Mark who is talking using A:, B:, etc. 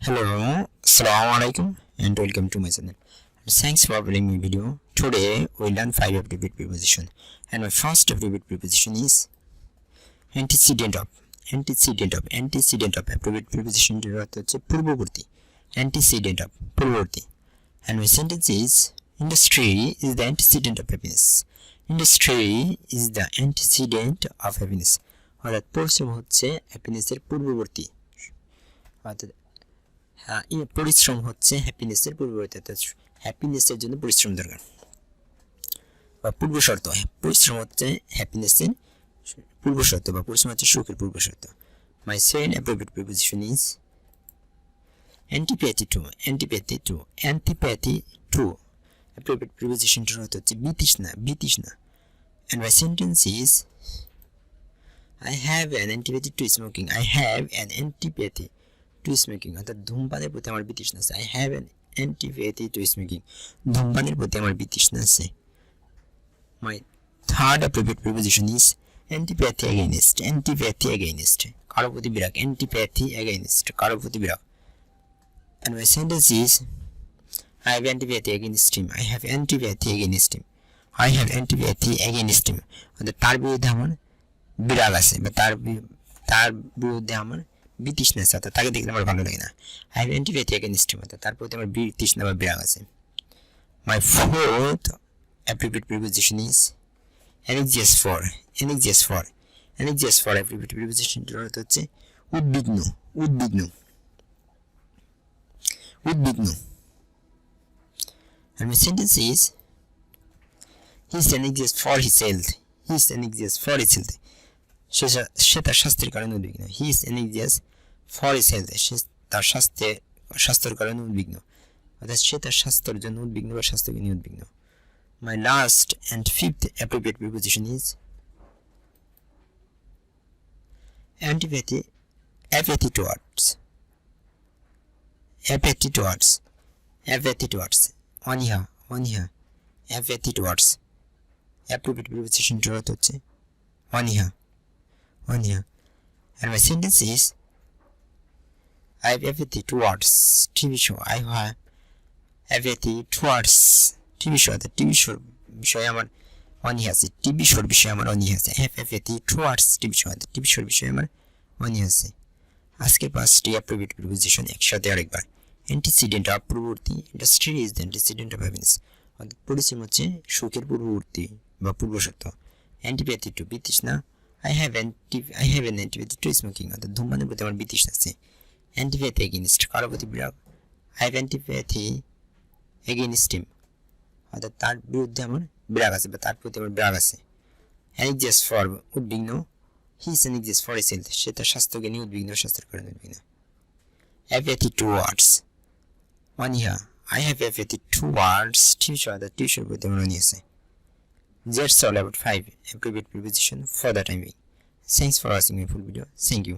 A: Hello, Assalamu alaikum and welcome to my channel. Thanks for watching my video. Today we learn 5 abbreviated preposition and my first abbreviated preposition is antecedent of. Antecedent of abbreviated preposition এর অর্থ হচ্ছে পূর্ববর্তী, antecedent of পূর্ববর্তী. And my sentence is industry is the antecedent of happiness. Industry is the antecedent of happiness. অর্থাৎ পরিশ্রম হচ্ছে হ্যাপিনেসের পূর্ববর্তী, অর্থাৎ পরিশ্রম হচ্ছে হ্যাপিনেসের পূর্ববর্তী, অর্থাৎ হ্যাপিনেসের জন্য পরিশ্রম দরকার বা পূর্ব শর্ত। পরিশ্রম হচ্ছে হ্যাপিনেসের পূর্ব শর্ত বা পরিশ্রম হচ্ছে সুখের পূর্ব শর্ত। My second abbreviated preposition is antipathy to. Antipathy to abbreviated preposition এর অর্থ হচ্ছে বিতৃষ্ণা। And my sentence is I have an antipathy to smoking. I have an antipathy to smoking. অর্থাৎ ধূমপানের প্রতি আমার বিতৃষ্ণা আছে। I have an antipathy to smoking. ধূমপানের প্রতি আমার বিতৃষ্ণা আছে। My third abbreviated preposition is antipathy against. Antipathy against কারো প্রতি বিরাগ। Antipathy against কারো প্রতি বিরাগ। And my sentence is I have antipathy against him. I have antipathy against him. I have antipathy against him. অর্থাৎ তার বিরুদ্ধে আমার বিরাগ আছে বা তার বিরুদ্ধে আমার বিতৃষ্ণা আছে, অর্থাৎ তাকে দেখলে আমার ভালো লাগে না। I have antipathy against him, অর্থাৎ তার প্রতি আমার বিতৃষ্ণা বা বিরাগ আছে। My fourth abbreviated preposition is anxious for. Anxious for abbreviated preposition এর অর্থ হচ্ছে উদ্বিগ্ন। And my sentence is he is anxious for his health. He is anxious for his health. সে তার স্বাস্থ্যের কারণে উদ্বিগ্ন। He is anxious for his health. সে তার স্বাস্থ্যের কারণে উদ্বিগ্ন, অর্থাৎ সে তার স্বাস্থ্যের জন্য উদ্বিগ্ন বা স্বাস্থ্যকে নিয়ে উদ্বিগ্ন। My last and fifth abbreviated preposition is apathy towards. অনীহা। apathy towards abbreviated preposition এর অর্থ হচ্ছে অনীহা। And my sentence is I have apathy towards TV show. I have apathy towards TV show. The TV show বিষয়ে আমার অনীহা আছে। TV শোর বিষয়ে আমার অনীহা আছে। I have apathy towards TV show. The TV শোর বিষয়ে আমার অনীহা আছে। আজকের 5টি abbreviated preposition একসাথে আরেকবার। Antecedent of পূর্ববর্তী। Industry is the antecedent of happiness. অর্থাৎ পরিশ্রম হচ্ছে সুখের পূর্ববর্তী বা পূর্বশর্ত। Antipathy to বিতৃষ্ণা। I have an antipathy to smoking. অর্থাৎ ধূমপানের প্রতি আমার বিতৃষ্ণা আছে। Antipathy against কারো প্রতি বিরাগ। I have antipathy against him. অর্থাৎ তার বিরুদ্ধে আমার বিরাগ আছে বা তার প্রতি আমার বিরাগ আছে। Anxious for উদ্বিগ্ন। He is anxious for his health. সে তার স্বাস্থ্যকে নিয়ে উদ্বিগ্ন, স্বাস্থ্যের কারণে উদ্বিগ্ন। Apathy towards অনীহা। I have apathy towards tuition. অর্থাৎ টিউশনের প্রতি আমার অনীহা আছে। That's all about 5 abbreviated preposition for the time being. Thanks for watching my full video. Thank you.